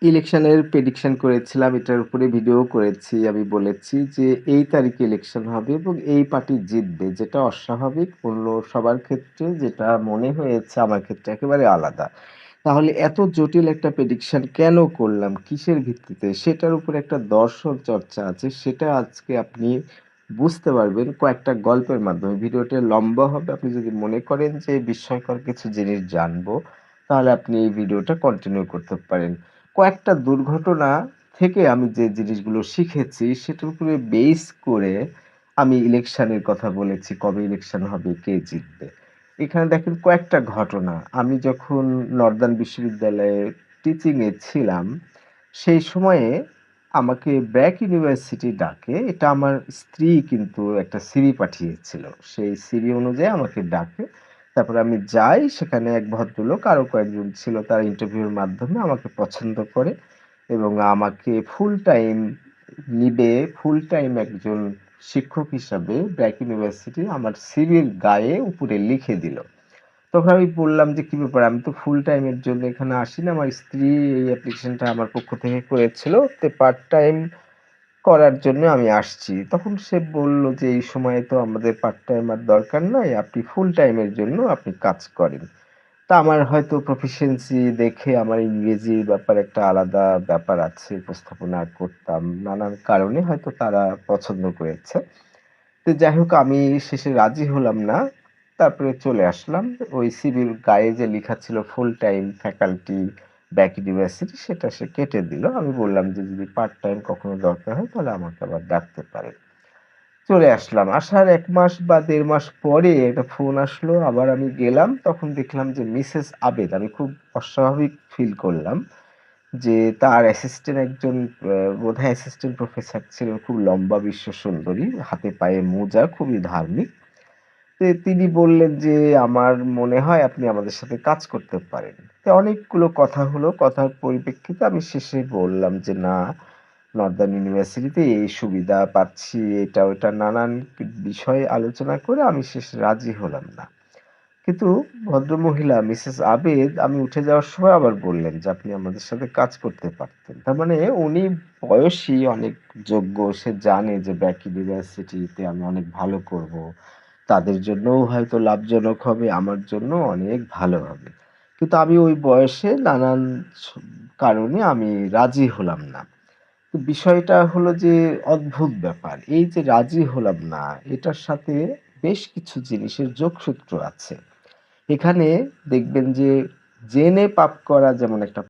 ইলেকশনের প্রেডিকশন করেছিলাম। এটার উপরে ভিডিও করেছি। আমি বলেছি যে, এই তারিখে ইলেকশন হবে এবং এই পার্টি জিতবে। যেটা অস্বাভাবিক অন্য সবার ক্ষেত্রে যেটা মনে হয়েছে আমার ক্ষেত্রে একেবারে আলাদা। তাহলে এত জটিল একটা প্রেডিকশন কেন করলাম? কিসের ভিত্তিতে? সেটার উপরে একটা দর্শন চর্চা আছে। সেটা আজকে আপনি বুঝতে পারবেন কয়েকটা গল্পের মাধ্যমে। ভিডিওটা লম্বা হবে। আপনি যদি মনে করেন যে বিস্ময়কর কিছু জিনিস জানবো, তাহলে আপনি এই ভিডিওটা কন্টিনিউ করতে পারেন। কয়েকটা দুর্ঘটনা থেকে আমি যে জিনিসগুলো শিখেছি সেটার উপরে বেস করে আমি ইলেকশনের কথা বলেছি। কবে ইলেকশন হবে, কে জিতবে। এখানে দেখেন কয়েকটা ঘটনা। আমি যখন নর্দার্ন বিশ্ববিদ্যালয়ে টিচিং এ ছিলাম, সেই সময়ে আমাকে ব্র্যাক ইউনিভার্সিটি ডাকে। এটা আমার স্ত্রী কিন্তু একটা সিভি পাঠিয়েছিল। সেই সিভি অনুযায়ী আমাকে ডাকে। তারপরে আমি যাই, সেখানে এক ভদ্রলোক আরো কয়েকজন ছিল। তারা ইন্টারভিউর মাধ্যমে আমাকে পছন্দ করে এবং আমাকে ফুল টাইম নিবে, ফুল টাইম একজন শিক্ষক হিসাবে ব্র্যাক ইউনিভার্সিটি আমার সিভির গায়ে উপরে লিখে দিল। তখন আমি বললাম যে, "কি ব্যাপার? আমি তো ফুল টাইম এর জন্য এখানে আসিনি। আমার স্ত্রী এই অ্যাপ্লিকেশনটা আমার পক্ষ থেকে করেছিল। তো পার্ট টাইম করার জন্য আমি আসছি।" তখন সে বলল যে, "এই সময়ে তো আমাদের পার্ট টাইম আর দরকার নাই। আপনি ফুল টাইম এর জন্য আপনি কাজ করেন।" তা আমার হয়তো প্রফিসিয়েন্সি দেখে আমার ইংরেজির ব্যাপারে একটা আলাদা ব্যাপার আছে। উপস্থাপনা করতাম। নানান কারণে হয়তো তারা পছন্দ করেছে। তো যাই হোক আমি শেষে রাজি হলাম না। তারপরে চলে আসলাম। ওই সিভির গায়ে যে লিখা ছিল full time faculty BRAC university সেটা সে কেটে দিল। আমি বললাম যে, "যদি পার্ট টাইম কখনো দরকার হয় তাহলে আমাকে আবার ডাকতে পারেন।" চলে আসলাম। আসার ১ মাস বা ১.৫ মাস পরে একটা ফোন আসলো। আবার আমি গেলাম। তখন দেখলাম যে মিসেস আবেদ। আমি খুব অস্বাভাবিক ফিল করলাম যে তার অ্যাসিস্ট্যান্ট একজন বোধহয় অ্যাসিস্ট্যান্ট প্রফেসর ছিলেন। খুব লম্বা বিশ্বসুন্দরী, হাতে পায়ে মোজা, খুবই ধার্মিক। তিনি বললেন যে, "আমার মনে হয় আপনি আমাদের সাথে কাজ করতে পারেন।" তো অনেকগুলো কথা হলো। কথার পরিপ্রেক্ষিতে আমি শেষে বললাম যে, "না, নর্দার্ন ইউনিভার্সিটিতে এই সুবিধা পাচ্ছি, এটা ওটা" নানান বিষয়ে আলোচনা করে আমি শেষে রাজি হলাম না। কিন্তু ভদ্রমহিলা মিসেস আবেদ আমি উঠে যাওয়ার সময় আবার বললেন যে, "আপনি আমাদের সাথে কাজ করতে পারতেন।" তার মানে উনি বয়সী, অনেক যোগ্য। সে জানে যে ব্র্যাক ইউনিভার্সিটিতে আমি অনেক ভালো করব। তাদের জন্যও হয়তো লাভজনক হবে, আমার জন্যও অনেক ভালো হবে। কিন্তু আমি ওই বয়সে নানান স কারণে আমি রাজি হলাম না। তো বিষয়টা হলো যে অদ্ভুত ব্যাপার। এই যে রাজি হলাম না, এটার সাথে বেশ কিছু জিনিসের যোগসূত্র আছে। এখানে দেখবেন যে জেনে পাপ করা যেমন একটা